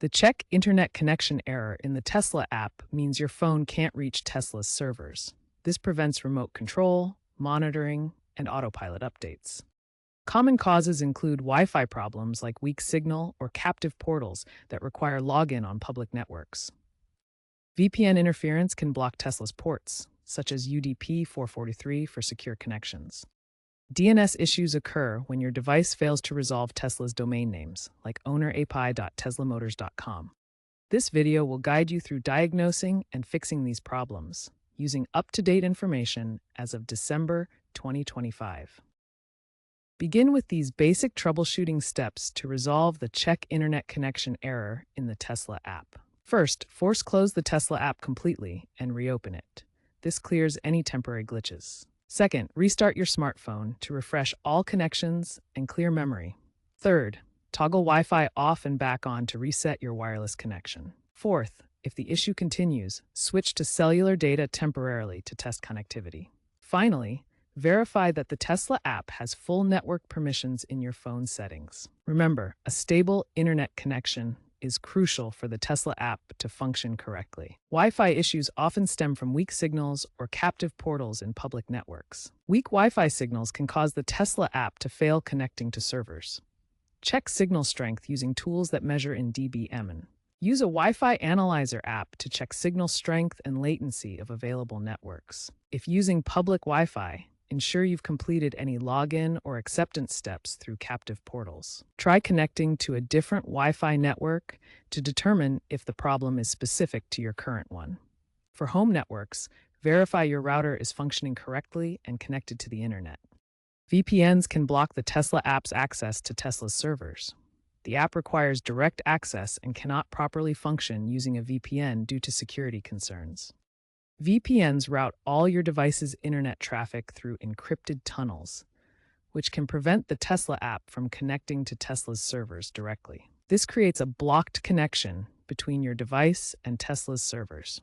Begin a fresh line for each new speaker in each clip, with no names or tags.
The check internet connection error in the Tesla app means your phone can't reach Tesla's servers. This prevents remote control, monitoring, and autopilot updates. Common causes include Wi-Fi problems like weak signal or captive portals that require login on public networks. VPN interference can block Tesla's ports, such as UDP 443 for secure connections. DNS issues occur when your device fails to resolve Tesla's domain names, like ownerapi.teslamotors.com. This video will guide you through diagnosing and fixing these problems, using up-to-date information as of December 2025. Begin with these basic troubleshooting steps to resolve the check internet connection error in the Tesla app. First, force close the Tesla app completely and reopen it. This clears any temporary glitches. Second, restart your smartphone to refresh all connections and clear memory. Third, toggle Wi-Fi off and back on to reset your wireless connection. Fourth, if the issue continues, switch to cellular data temporarily to test connectivity. Finally, verify that the Tesla app has full network permissions in your phone settings. Remember, a stable internet connection is crucial for the Tesla app to function correctly. Wi-Fi issues often stem from weak signals or captive portals in public networks. Weak Wi-Fi signals can cause the Tesla app to fail connecting to servers. Check signal strength using tools that measure in dBm. Use a Wi-Fi analyzer app to check signal strength and latency of available networks. If using public Wi-Fi, ensure you've completed any login or acceptance steps through captive portals. Try connecting to a different Wi-Fi network to determine if the problem is specific to your current one. For home networks, verify your router is functioning correctly and connected to the internet. VPNs can block the Tesla app's access to Tesla's servers. The app requires direct access and cannot properly function using a VPN due to security concerns. VPNs route all your device's internet traffic through encrypted tunnels, which can prevent the Tesla app from connecting to Tesla's servers directly. This creates a blocked connection between your device and Tesla's servers.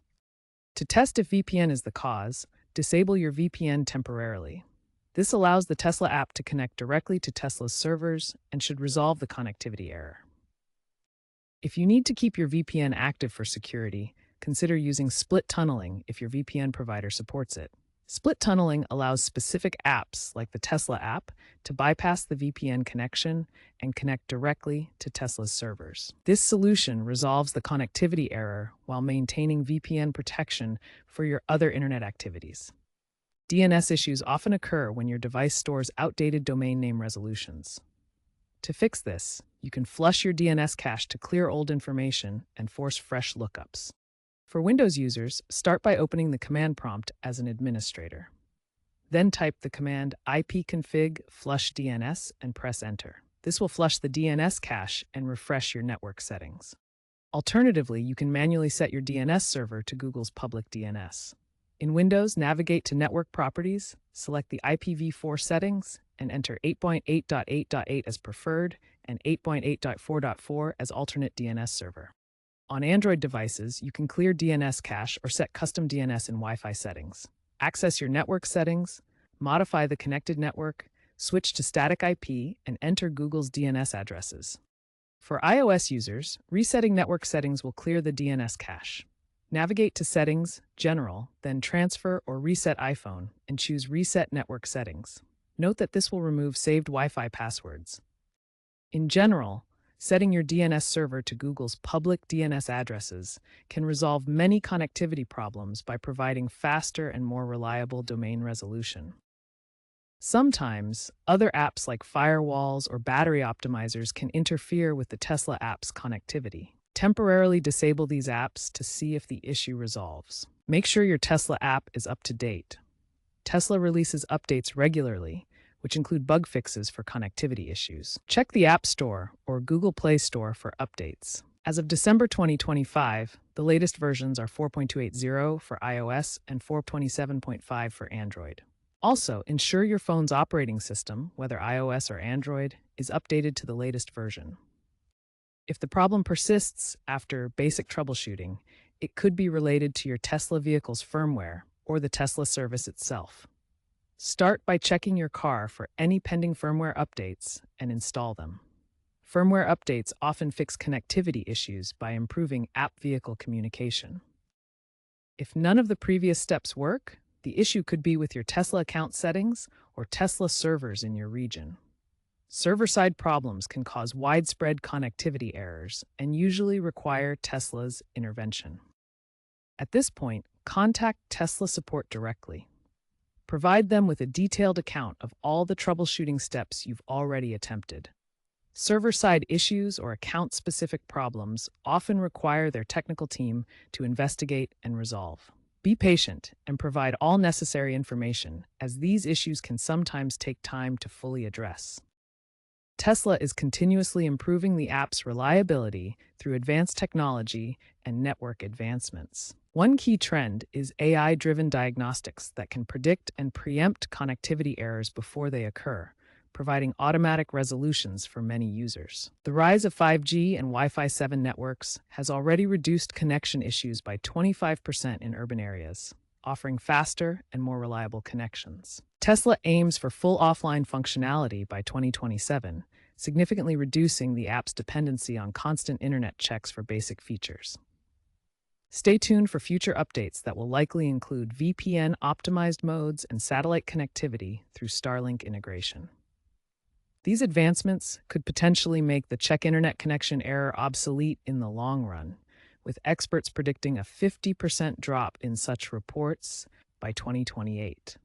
To test if VPN is the cause, disable your VPN temporarily. This allows the Tesla app to connect directly to Tesla's servers and should resolve the connectivity error. If you need to keep your VPN active for security, consider using split tunneling if your VPN provider supports it. Split tunneling allows specific apps, like the Tesla app, to bypass the VPN connection and connect directly to Tesla's servers. This solution resolves the connectivity error while maintaining VPN protection for your other internet activities. DNS issues often occur when your device stores outdated domain name resolutions. To fix this, you can flush your DNS cache to clear old information and force fresh lookups. For Windows users, start by opening the command prompt as an administrator. Then type the command ipconfig flush DNS and press enter. This will flush the DNS cache and refresh your network settings. Alternatively, you can manually set your DNS server to Google's public DNS. In Windows, navigate to Network Properties, select the IPv4 settings, and enter 8.8.8.8 as preferred and 8.8.4.4 as alternate DNS server. On Android devices, you can clear DNS cache or set custom DNS in Wi-Fi settings. Access your network settings, modify the connected network, switch to static IP, and enter Google's DNS addresses. For iOS users, resetting network settings will clear the DNS cache. Navigate to Settings, General, then Transfer or Reset iPhone, and choose Reset Network Settings. Note that this will remove saved Wi-Fi passwords. In general, setting your DNS server to Google's public DNS addresses can resolve many connectivity problems by providing faster and more reliable domain resolution. Sometimes, other apps like firewalls or battery optimizers can interfere with the Tesla app's connectivity. Temporarily disable these apps to see if the issue resolves. Make sure your Tesla app is up to date. Tesla releases updates regularly, which include bug fixes for connectivity issues. Check the App Store or Google Play Store for updates. As of December 2025, the latest versions are 4.280 for iOS and 4.27.5 for Android. Also, ensure your phone's operating system, whether iOS or Android, is updated to the latest version. If the problem persists after basic troubleshooting, it could be related to your Tesla vehicle's firmware or the Tesla service itself. Start by checking your car for any pending firmware updates and install them. Firmware updates often fix connectivity issues by improving app-vehicle communication. If none of the previous steps work, the issue could be with your Tesla account settings or Tesla servers in your region. Server-side problems can cause widespread connectivity errors and usually require Tesla's intervention. At this point, contact Tesla support directly. Provide them with a detailed account of all the troubleshooting steps you've already attempted. Server-side issues or account-specific problems often require their technical team to investigate and resolve. Be patient and provide all necessary information, as these issues can sometimes take time to fully address. Tesla is continuously improving the app's reliability through advanced technology and network advancements. One key trend is AI-driven diagnostics that can predict and preempt connectivity errors before they occur, providing automatic resolutions for many users. The rise of 5G and Wi-Fi 7 networks has already reduced connection issues by 25% in urban areas, offering faster and more reliable connections. Tesla aims for full offline functionality by 2027, significantly reducing the app's dependency on constant internet checks for basic features. Stay tuned for future updates that will likely include VPN-optimized modes and satellite connectivity through Starlink integration. These advancements could potentially make the check internet connection error obsolete in the long run, with experts predicting a 50% drop in such reports by 2028.